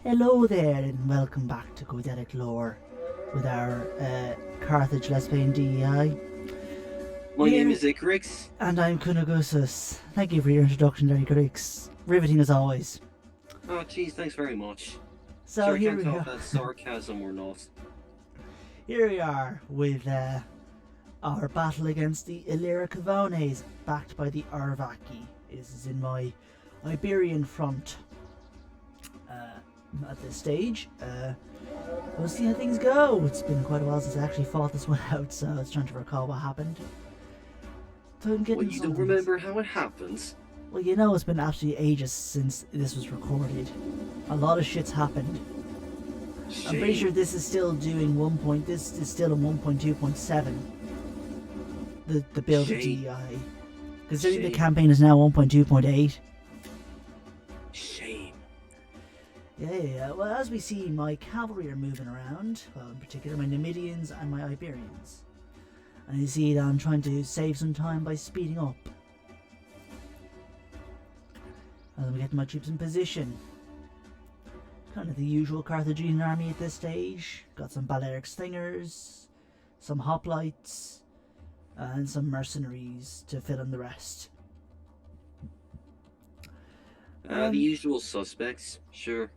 Hello there and welcome back to Goethetic Lore with our Carthage Let's Play in DEI. My name is Icarix. And I'm Kunagusus. Thank you for your introduction there, Icarix. Riveting as always. Oh jeez, thanks very much. So sure, here can't we tell are. if that's sarcasm or not. Here we are with our battle against the Illyric Cavones, backed by the Arvaki. This is in my Iberian front. At this stage, we'll see how things go. It's been quite a while since I actually fought this one out, so I was trying to recall what happened. So I'm getting Well, you don't remember how it happens? Well, you know, it's been absolutely ages since this was recorded. A lot of shit's happened. Shame. I'm pretty sure this is still doing this is still in 1.2.7. The build of Shame. DEI. Considering the Shame. campaign is now 1.2.8. Shame. Yeah. Well, as we see, my cavalry are moving around. Well, in particular, my Numidians and my Iberians. And you see that I'm trying to save some time by speeding up. And I'm getting my troops in position. Kind of the usual Carthaginian army at this stage. Got some Balearic slingers, some hoplites, and some mercenaries to fill in the rest. The usual suspects, sure.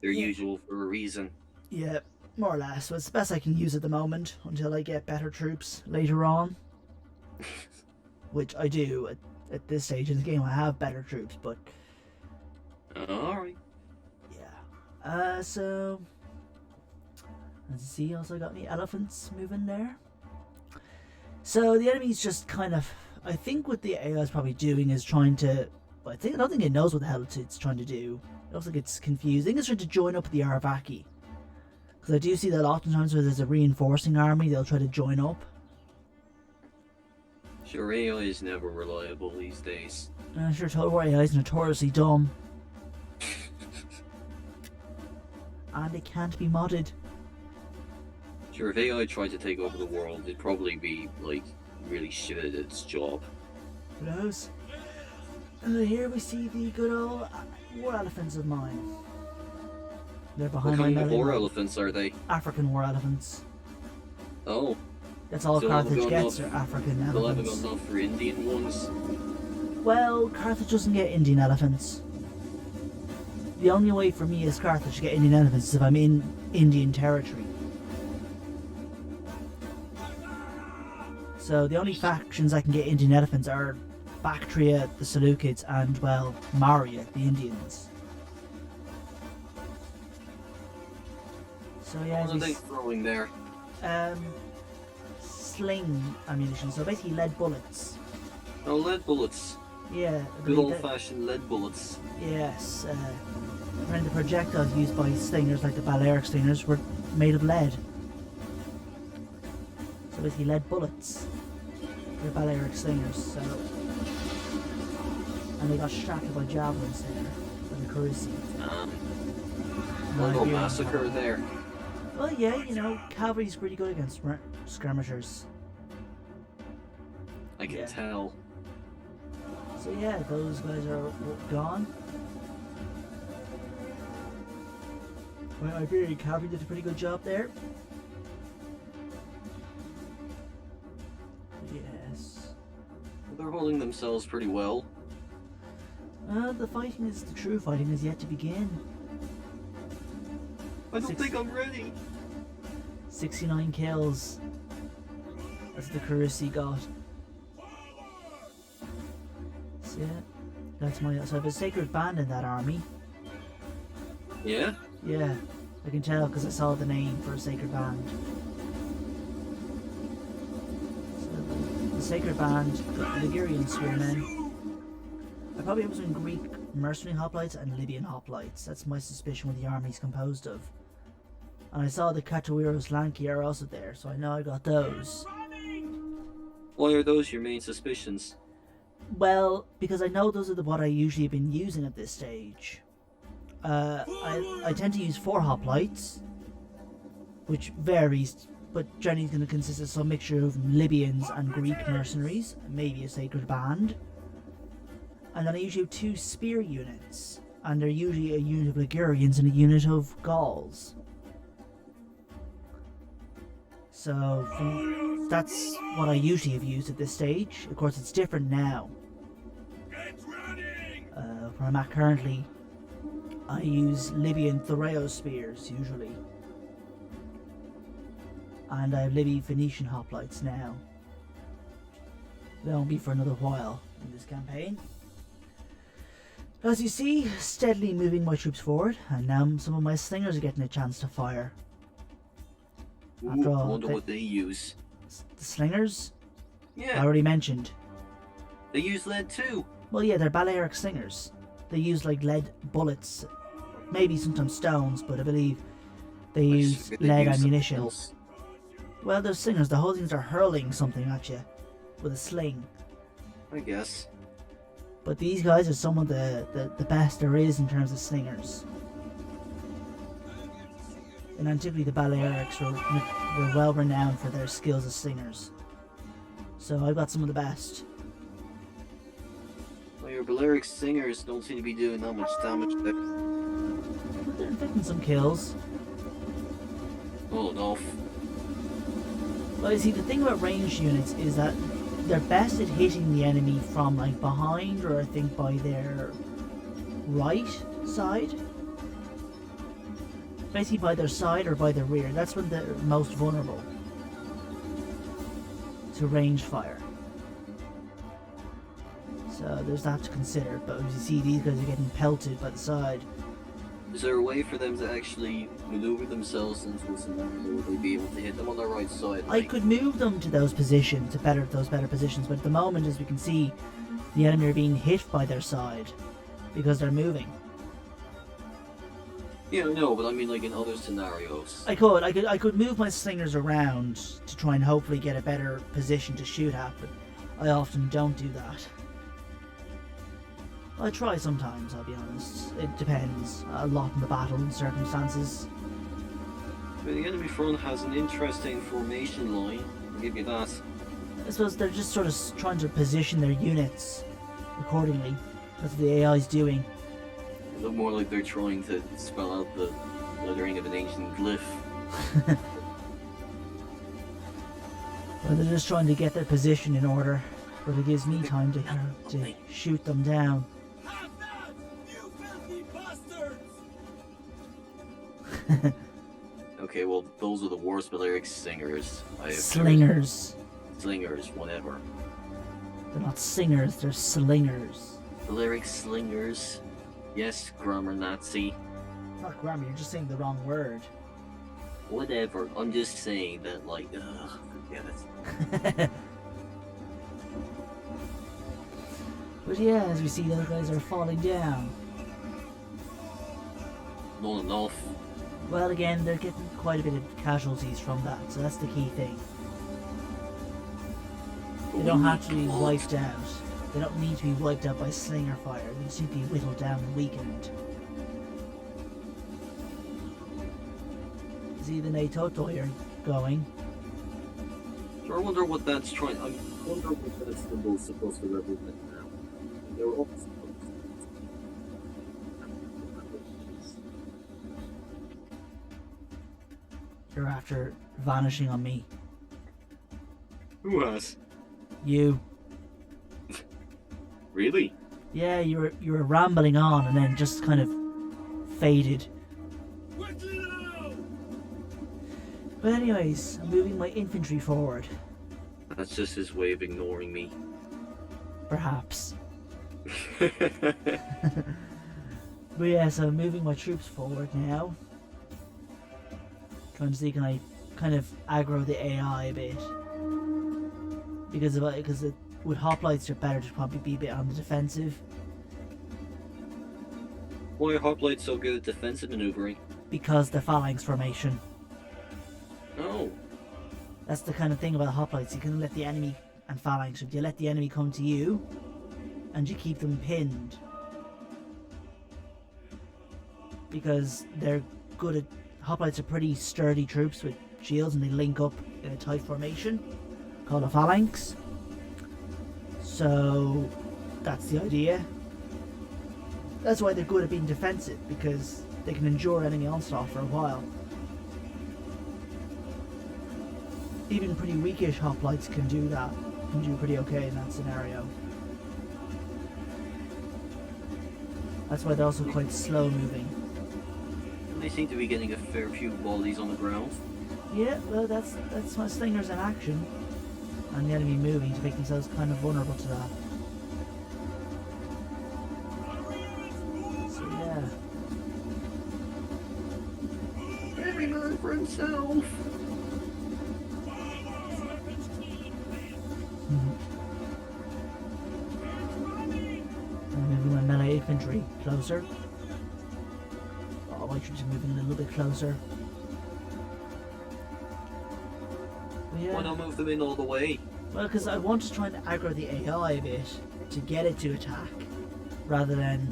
They're Yeah. usual for a reason. Yeah, more or less. Well, it's the best I can use at the moment until I get better troops later on. Which I do at this stage in the game. I have better troops, but Alright. yeah. So let's see. Also got any elephants moving there. So the enemy's just kind of. I think what the AI is probably doing is trying to. I don't think it knows what the hell it's trying to do. I don't think it's confused. I think it's trying to join up with the Arvaki. Because I do see that oftentimes where there's a reinforcing army, they'll try to join up. Sure, AI is never reliable these days. And I'm sure Total War AI is notoriously dumb. And it can't be modded. Sure, if AI tried to take over the world, it'd probably be, like, really shit at its job. Who knows? And then here we see the good old war elephants of mine. They're What behind my kind of melee war line. elephants are they? African war elephants. Oh, That's all So they'll have Carthage got gets are enough- African they'll have elephants. enough for Indian ones. Well, Carthage doesn't get Indian elephants. The only way for me as Carthage to get Indian elephants is if I'm in Indian territory. So the only factions I can get Indian elephants are Bactria, the Seleucids, and, well, Maurya, the Indians. So yeah, What are they throwing there? sling ammunition, so basically lead bullets. Oh, lead bullets. Yeah, I Good believe that- old-fashioned lead bullets. Yes, apparently the projectiles used by slingers, like the Balearic slingers, were made of lead. So basically lead bullets. They're Balearic slingers, so... And they got shackled by javelins there, by the Carusi. Little massacre there. Well, yeah, you know, cavalry's pretty good against skirmishers. I can Yeah. tell. So yeah, those guys are gone. Well, Iberian cavalry did a pretty good job there. Yes. They're holding themselves pretty well. The true fighting is yet to begin. I don't think I'm ready. 69 kills. That's the Carusi got. So yeah, that's my. So I have a sacred band in that army. Yeah? Yeah, I can tell because I saw the name for a sacred band. So the sacred band, got Ligurian spearmen. I probably have some Greek mercenary hoplites and Libyan hoplites. That's my suspicion what the army's composed of. And I saw the Katawiros Lanki are also there, so I know I got those. Why are those your main suspicions? Well, because I know those are what I usually have been using at this stage. I tend to use 4 hoplites, which varies, but generally is going to consist of some mixture of Libyans and Greek mercenaries, maybe a sacred band. And then I usually have 2 spear units, and they're usually a unit of Ligurians and a unit of Gauls. So that's what I usually have used at this stage. Of course, it's different now. Where I'm at currently, I use Libyan Thoreo spears usually, and I have Libyan Phoenician hoplites now. They won't be for another while in this campaign. As you see, steadily moving my troops forward, and now some of my slingers are getting a chance to fire. After all, I wonder what they use. The slingers? Yeah. I already mentioned. They use lead too. Well, yeah, they're Balearic slingers. They use like lead bullets, maybe sometimes stones, but I believe they use lead ammunition. Well, they're slingers. The whole things are hurling something at you with a sling. I guess. But these guys are some of the best there is in terms of slingers. In antiquity, the Balearics were well renowned for their skills as slingers. So I've got some of the best. Well, your Balearic slingers don't seem to be doing that much damage there. They're inflicting some kills. Oh, enough. Well, you see, the thing about ranged units is that they're best at hitting the enemy from like behind, or I think by their right side. Basically by their side or by their rear. That's when they're most vulnerable to ranged fire. So there's that to consider. But as you see, these guys are getting pelted by the side. Is there a way for them to actually maneuver themselves into a scenario where they'd be able to hit them on their right side? I could move them to those positions, those better positions, but at the moment, as we can see, the enemy are being hit by their side because they're moving. Yeah, no, but I mean like in other scenarios. I could move my slingers around to try and hopefully get a better position to shoot at, but I often don't do that. I try sometimes, I'll be honest. It depends a lot on the battle and circumstances. But the enemy front has an interesting formation line, I'll give you that. I suppose they're just sort of trying to position their units accordingly. That's what the AI's doing. They look more like they're trying to spell out the lettering of an ancient glyph. Well, they're just trying to get their position in order, but it gives me time to shoot them down. Okay, well, those are the worst Balearic slingers I have. Slingers. Slingers, whatever. They're not singers, they're slingers. Balearic slingers. Yes, grammar Nazi. Not grammar, you're just saying the wrong word. Whatever, I'm just saying that, like, forget it. But yeah, as we see, those guys are falling down. Not enough. Well, again, they're getting quite a bit of casualties from that, so that's the key thing. They don't have to be wiped out. They don't need to be wiped out by slinger fire. They just need to be whittled down and weakened. See the Naitotoi are going. I wonder what that's trying. I wonder what that symbol is supposed to represent now. They were all supposed to. You're after vanishing on me. Who has? You. Really? Yeah, you were rambling on and then just kind of faded. But anyways, I'm moving my infantry forward. That's just his way of ignoring me. Perhaps. But yeah, so I'm moving my troops forward now. Trying to see can I kind of aggro the AI a bit. Because with hoplites they're better to probably be a bit on the defensive. Why are hoplites so good at defensive maneuvering? Because they're phalanx formation. Oh. That's the kind of thing about hoplites. You can let the enemy and phalanx. If you let the enemy come to you, and you keep them pinned, because they're good at. Hoplites are pretty sturdy troops with shields, and they link up in a tight formation called a phalanx. So that's the idea. That's why they're good at being defensive, because they can endure enemy onslaught for a while. Even pretty weakish hoplites can do that. Can do pretty okay in that scenario. That's why they're also quite slow moving. And they seem to be getting a fair few volleys on the ground. Yeah, well that's my slingers in action. And the enemy moving to make themselves kind of vulnerable to that. So yeah. Every man for himself! I'm moving my melee infantry closer. Oh, my troops are moving a little bit closer. But yeah. Why not move them in all the way? Well, because I want to try and aggro the AI a bit to get it to attack, rather than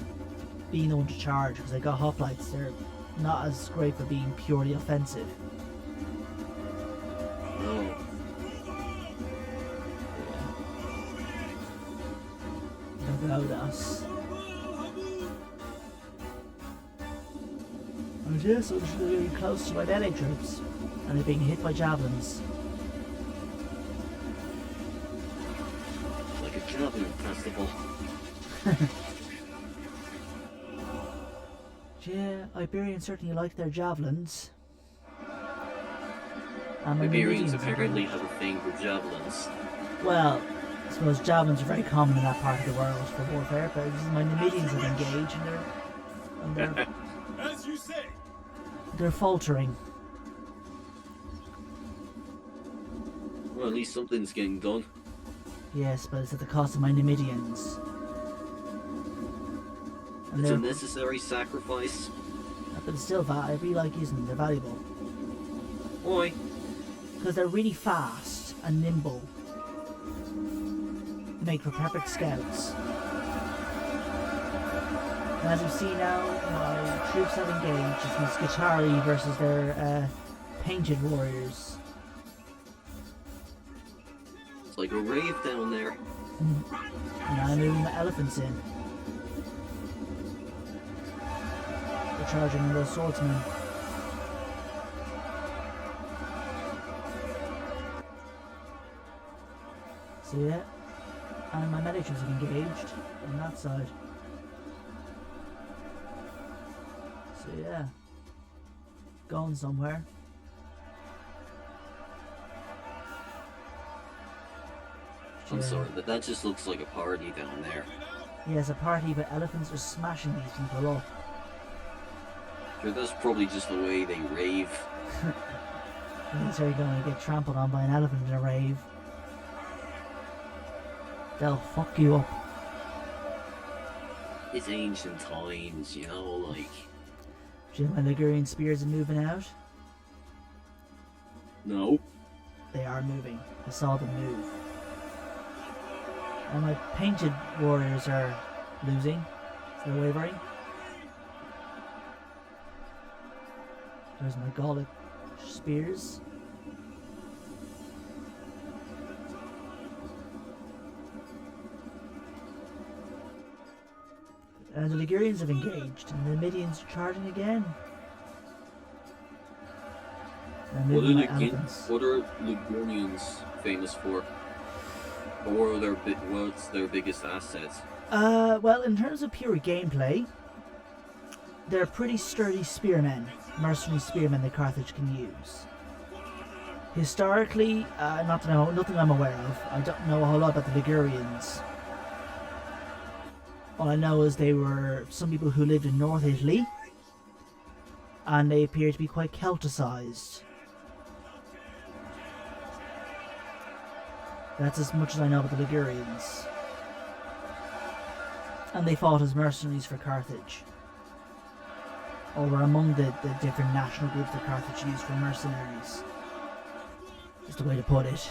being the one to charge, because I got hoplites, they're not as great for being purely offensive. No. About us. And yeah, so they're really close to my melee troops, and they're being hit by javelins. Like a javelin festival. Yeah, Iberians certainly like their javelins. And Iberians Numidians apparently engaged. have a thing for javelins. Well, I suppose javelins are very common in that part of the world for warfare, but my Numidians have engaged and they're As you say. they're faltering. Well, at least something's getting done. Yes, but it's at the cost of my Numidians. And It's a they're, necessary sacrifice. but it's still I really like using them. They're valuable Why? because they're really fast and nimble. They make for perfect scouts. And as you see now, my troops have engaged. It's Muscatari versus their painted warriors. It's like a rave down there. And I'm moving my elephants in. They're charging on those swordsmen. So yeah, and my medics have engaged on that side. So yeah, going somewhere. I'm Yeah. sorry, but that just looks like a party down there. Yes, a party, but elephants are smashing these people up. Sure, that's probably just the way they rave. And so you're going to get trampled on by an elephant in a rave. They'll fuck you up. It's ancient times, you know, like... Do you know my Ligurian spears are moving out? No. They are moving. I saw them move. And my painted warriors are losing. They're wavering. There's my Gallic spears. And the Ligurians have engaged, and the Numidians are charging again. And What are, moving my elephants. what are Ligurians famous for? Or are what's their biggest assets? Well, in terms of pure gameplay, they're pretty sturdy spearmen, mercenary spearmen that Carthage can use. Historically, nothing I'm aware of. I don't know a whole lot about the Ligurians. All I know is they were some people who lived in North Italy, and they appear to be quite Celticized. That's as much as I know about the Ligurians. And they fought as mercenaries for Carthage. Or were among the different national groups that Carthage used for mercenaries. Is the way to put it.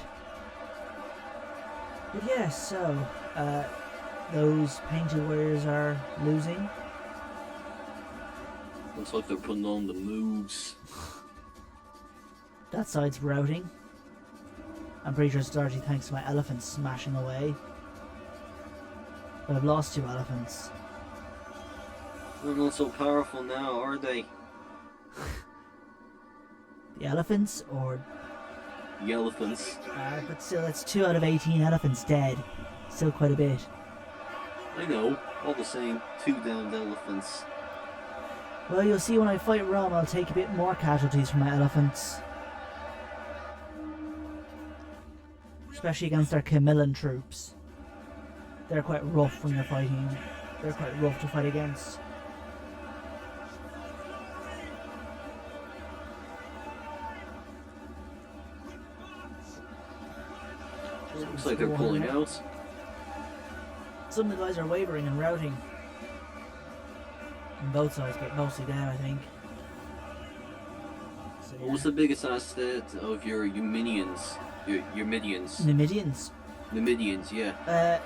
But yeah, so, those painted warriors are losing. Looks like they're putting on the moves. That side's routing. I'm pretty sure it's largely thanks to my elephants smashing away. But I've lost 2 elephants. They're not so powerful now, are they? The elephants, or The elephants. but still, that's 2 out of 18 elephants dead. Still quite a bit. I know. All the same, 2 downed elephants. Well, you'll see when I fight Rome, I'll take a bit more casualties from my elephants. Especially against their Camillan troops. They're quite rough when you're fighting. They're quite rough to fight against. Looks like they're pulling out. Some of the guys are wavering and routing. On both sides, but mostly them, I think. So, yeah. What was the biggest asset of your Numidians? Your Midians? Numidians. Numidians, yeah.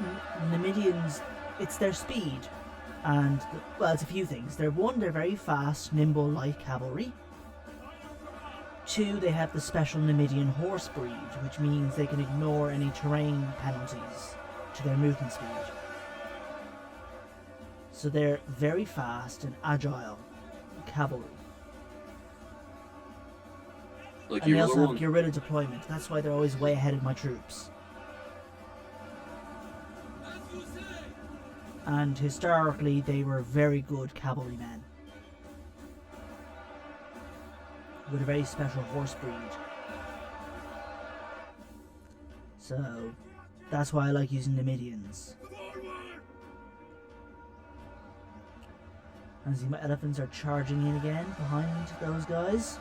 Numidians, it's their speed. And, well, it's a few things. They're very fast, nimble, light cavalry. 2, they have the special Numidian horse breed, which means they can ignore any terrain penalties to their movement speed. So they're very fast and agile cavalry. Like And they your also other have one. guerrilla deployment. That's why they're always way ahead of my troops. And historically, they were very good cavalrymen. With a very special horse breed. So, that's why I like using the Numidians. And see, my elephants are charging in again behind those guys.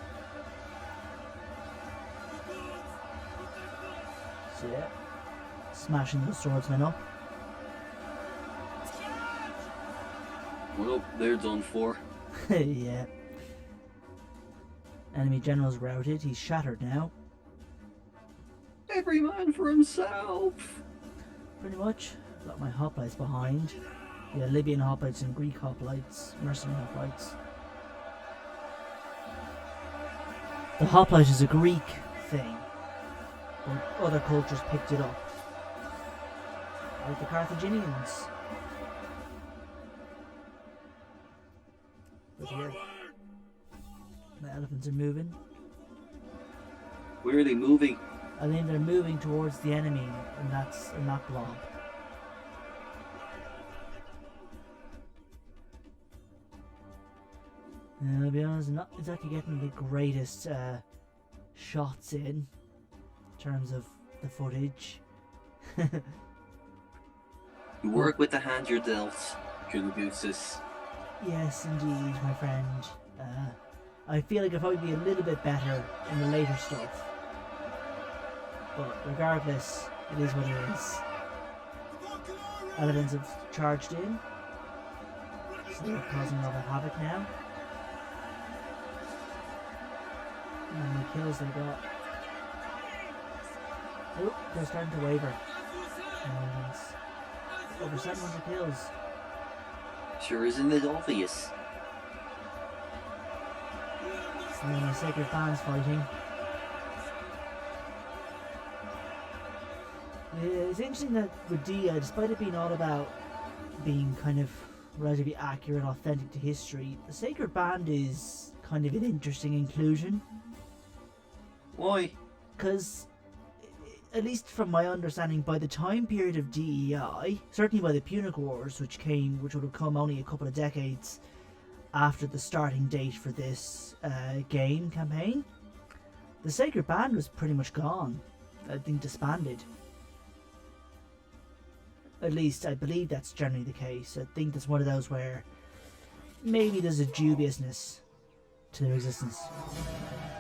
So yeah, smashing those swordsmen up. Well, they're done for. Yeah. Enemy general's routed. He's shattered now. Every man for himself! Pretty much. Got my hoplites behind. Yeah, Libyan hoplites and Greek hoplites. Mercenary hoplites. The hoplite is a Greek thing. But other cultures picked it up. Like the Carthaginians. But yeah. The elephants are moving. Where are they moving? I think they're moving towards the enemy in that blob. I'll be honest, I'm not exactly getting the greatest shots in terms of the footage. You work with the hand you're dealt, Kunagusis. Yes, indeed, my friend. I feel like I'll probably be a little bit better in the later stuff. But regardless, it is what it is. Elephants have charged in. So they're causing a lot of havoc now. And the kills they got. Oh, they're starting to waver. Elephants. Over 700 kills. Sure isn't it obvious? And the Sacred Band's fighting. It's interesting that with DEI, despite it being all about being kind of relatively accurate, authentic to history, the Sacred Band is kind of an interesting inclusion. Why? Because, at least from my understanding, by the time period of DEI, certainly by the Punic Wars, which would have come only a couple of decades after the starting date for this game campaign, the Sacred Band was pretty much gone. I think disbanded. At least I believe that's generally the case. I think that's one of those where maybe there's a dubiousness to their existence.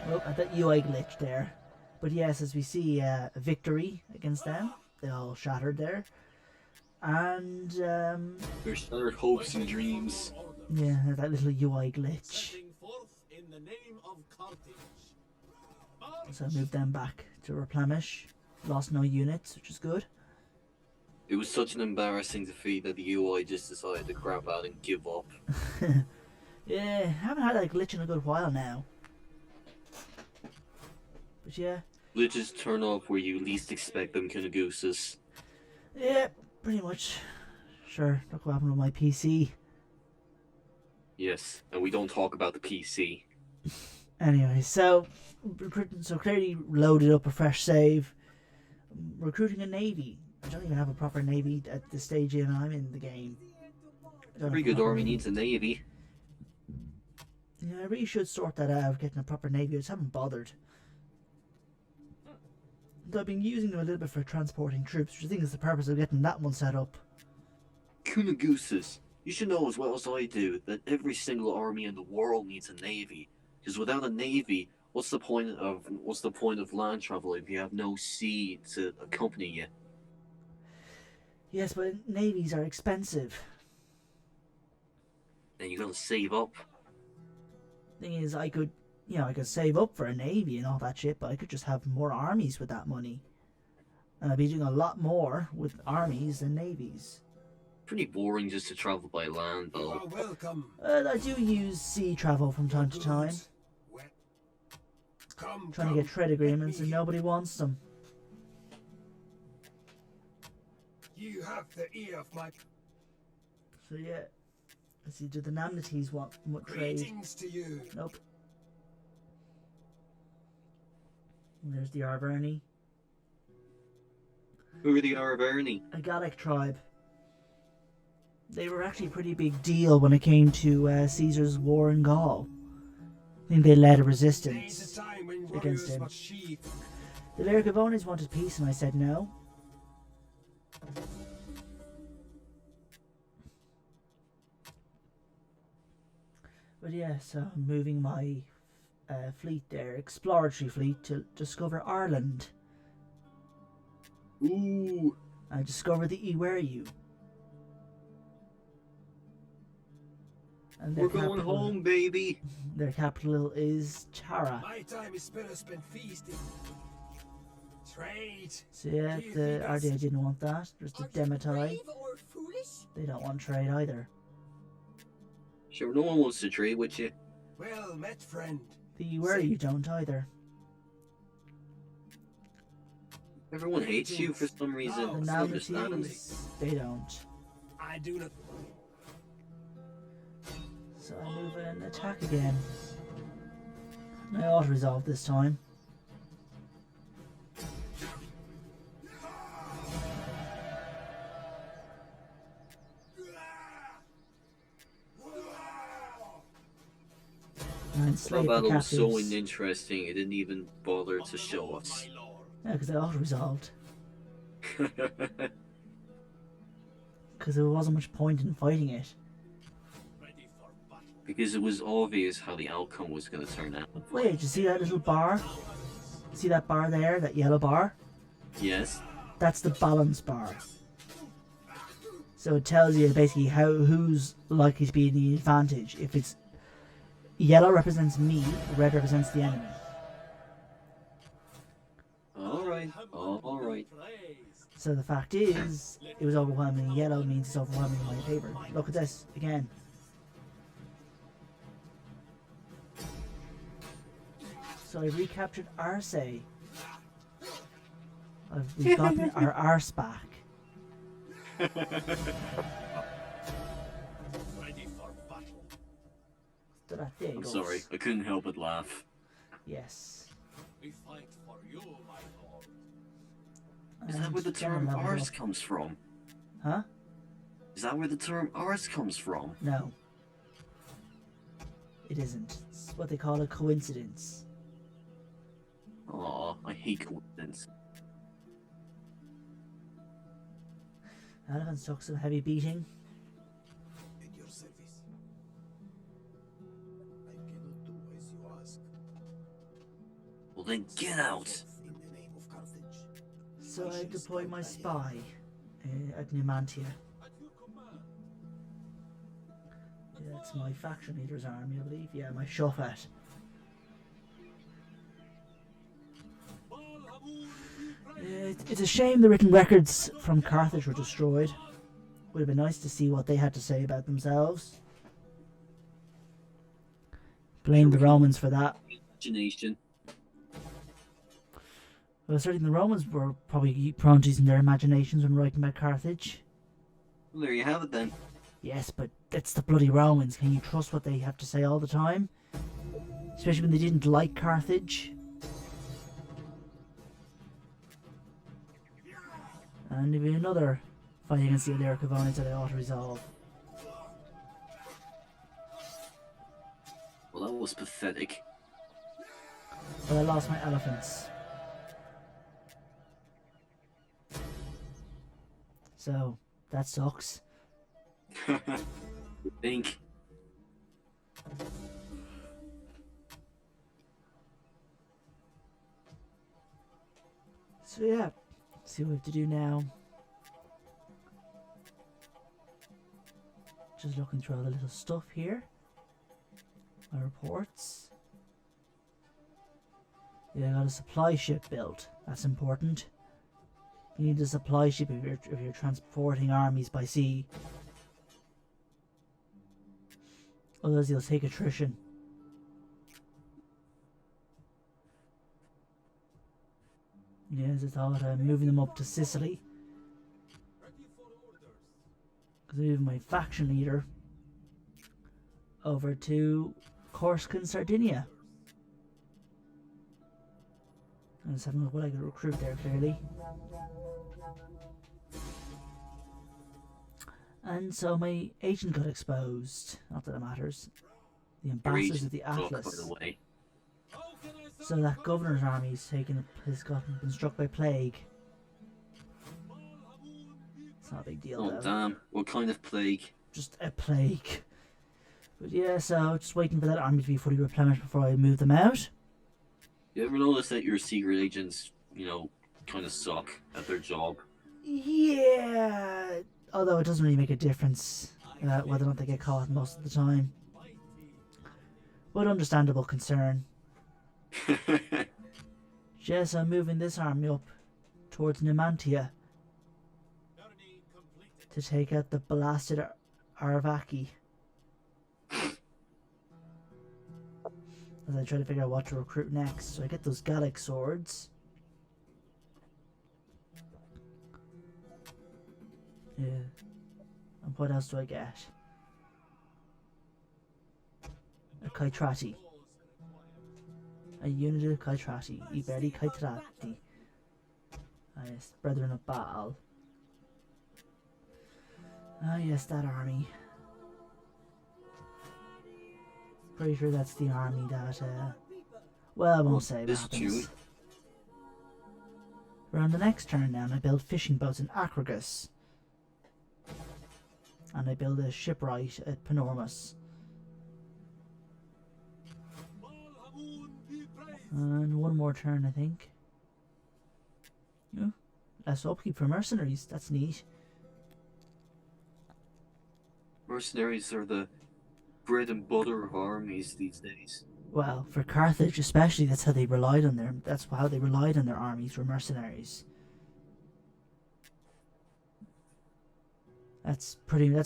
Oh, I that UI glitch there. But yes, as we see a victory against them, they all shattered there. And Their shattered hopes and dreams. yeah, that little UI glitch. So I moved them back to replenish. Lost no units, which is good. It was such an embarrassing defeat that the UI just decided to crap out and give up. Yeah, haven't had that glitch in a good while now. But yeah. Glitches turn up where you least expect them, Kunagusis. Yeah, pretty much. Sure, look what happened with my PC. Yes, and we don't talk about the PC. Anyway, so clearly loaded up a fresh save. Recruiting a navy. I don't even have a proper navy at the stage I'm in the game. Every good army needs a navy. Yeah, I really should sort that out, getting a proper navy. I just haven't bothered. Though I've been using them a little bit for transporting troops, which I think is the purpose of getting that one set up. Kunagooses, you should know as well as I do that every single army in the world needs a navy. Because without a navy, what's the point of land travel if you have no sea to accompany you? Yes, but navies are expensive. Then you gotta save up. Thing is, I could save up for a navy and all that shit, but I could just have more armies with that money. And I'd be doing a lot more with armies than navies. Pretty boring just to travel by land, though. Welcome. I do use sea travel from time to time. Trying to get trade agreements and nobody wants them. You have the ear of my So yeah. Let's see, do the Namnates want trade? greetings to you. Nope. And there's the Arverni. Who are the Arverni? A Gallic tribe. They were actually a pretty big deal when it came to Caesar's war in Gaul. I think they led a There's resistance a time when against warriors him. must sheathe. The Lyricavones wanted peace and I said no. But yeah, so I'm moving my fleet there, exploratory fleet, to discover Ireland. Ooh, I discovered the Iweriu. And we're going home, baby. Their capital is Chara. My time is better spent feasting. Trade. So yeah, Do you the think RDA that's- didn't want that. There's the Dematai. Brave or foolish? They don't want trade either. Sure, no one wants to trade with you. Well met, friend. The Iweriu don't either. Everyone hates you for some reason. Oh, The It's not understandable. Namnates, they don't. I do not. So I move an attack again. I auto-resolve this time. And That slay the battle was so captives. uninteresting, it didn't even bother to show us. Yeah, because I auto-resolved. Because there wasn't much point in fighting it. Ready for battle. Because it was obvious how the outcome was going to turn out. Wait, did you see that little bar? See that bar there? That yellow bar? Yes? That's the balance bar. So it tells you basically who's likely to be in the advantage. If it's yellow represents me, red represents the enemy. Alright, alright. So the fact is, it was overwhelmingly yellow means it's overwhelmingly in my favour. Look at this, again. So I've recaptured Arce. We've gotten our arse back. Ready for battle. So that there I'm goes. sorry, I couldn't help but laugh. Yes. We fight for you, my lord. Is that where the And then term level ours up. comes from? Huh? Is that where the term ours comes from? No. It isn't. It's what they call a coincidence. Aw, I hate coincidence. Elephants took some heavy beating. At your service. I cannot do as you ask. Well then get out! In the name of Carthage. So I deployed my spy at Numantia. At your command. Yeah, that's my faction leader's army, I believe. Yeah, my Shofat. It's a shame the written records from Carthage were destroyed. Would have been nice to see what they had to say about themselves. Blame the Romans for that. Imagination. Well, certainly the Romans were probably prone to using their imaginations when writing about Carthage. Well, there you have it then. Yes, but it's the bloody Romans. Can you trust what they have to say all the time? Especially when they didn't like Carthage. And maybe another fight against the Illyric Cavonians that I ought to resolve. Well, that was pathetic. But I lost my elephants. So, that sucks. Think. So yeah, see what we have to do now. Just looking through all the little stuff here. My reports. Yeah, I got a supply ship built. That's important. You need a supply ship if you're transporting armies by sea. Otherwise you'll take attrition. Yes, I thought moving them up to Sicily. Because I moved my faction leader over to Corsican Sardinia. I'm just having a look what I could recruit there, clearly. And so my agent got exposed. Not that it matters. The ambassadors of the Atlas. By the way. So that governor's army has been struck by plague. It's not a big deal Oh though. damn! What kind of plague? Just a plague. But yeah, so just waiting for that army to be fully replenished before I move them out. You ever notice that your secret agents, kind of suck at their job? Yeah, although it doesn't really make a difference whether or not they get caught most of the time. But understandable concern. Yes, I'm moving this army up towards Numantia to take out the blasted Arvaki. As I try to figure out what to recruit next. So I get those Gallic swords. Yeah. And what else do I get? A Qart-Hadasht. A unit of Qart-Hadasht. Iberi Qart-Hadasht. Yes, Brethren of Baal. Ah, yes, that army. Pretty sure that's the army that, well, I won't say what This happens. June. Around the next turn now, I build fishing boats in Acragus. And I build a shipwright at Panormus. And one more turn, I think. Yeah. Less upkeep for mercenaries. That's neat. Mercenaries are the bread and butter of armies these days. Well, for Carthage especially, that's how they relied on their. That's how they relied on their armies, were mercenaries. That's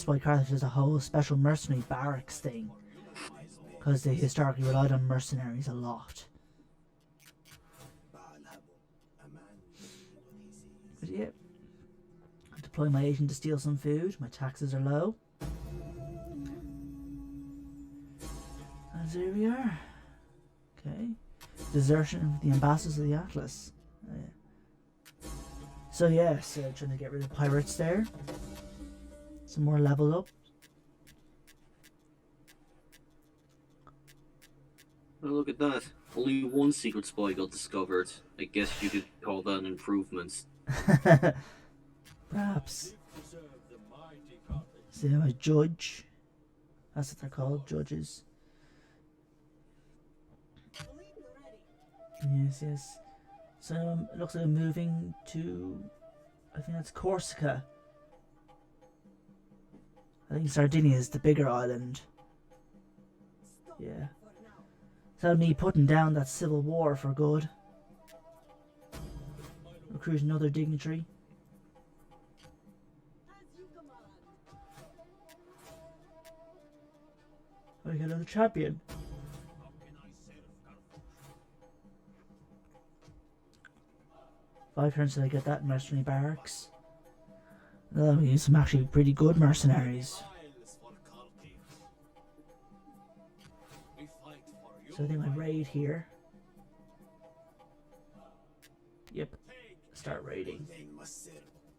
why Carthage has a whole special mercenary barracks thing, because they historically relied on mercenaries a lot. But yeah, I deploy my agent to steal some food. My taxes are low. And there we are. Okay. Desertion of the ambassadors of the Atlas. So yes, trying to get rid of pirates there. Some more level up. Oh, look at that. Only one secret spy got discovered. I guess you could call that an improvement. Perhaps. See, I'm a judge. That's what they're called, judges. Yes, yes. So it looks like I'm moving to, I think that's Corsica. I think Sardinia is the bigger island. Yeah. So me putting down that civil war for good. Recruit another dignitary. Oh, we got another champion. 5 turns till I get that mercenary barracks. We use some actually pretty good mercenaries. So I think I raid here. Yep. Start raiding. Then, master,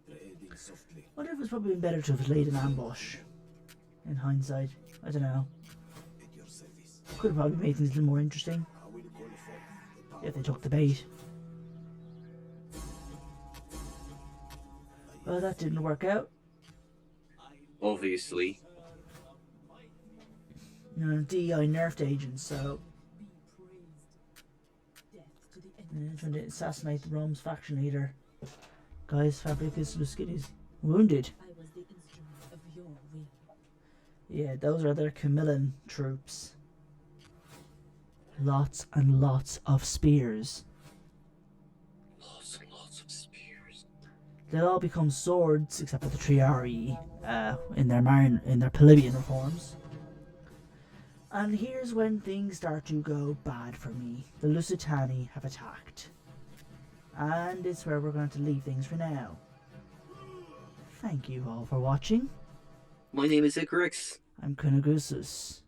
treading softly. I wonder if it's probably been better to have laid an ambush. In hindsight. I don't know. At your service. Could have probably made things a little more interesting. I will call forth the power If they took the bait. Well, that didn't work out. Obviously. DEI nerfed agents, so trying to assassinate the Rome's faction leader. Guys, Fabricus Luskin is wounded. I was the instrument of your will. Yeah, those are their Camillan troops. Lots and lots of spears. Lots and lots of spears. They'll all become swords, except for the Triarii, in their Polybian reforms. And here's when things start to go bad for me. The Lusutani have attacked. And it's where we're going to leave things for now. Thank you all for watching. My name is Icarus. I'm Kunagusus.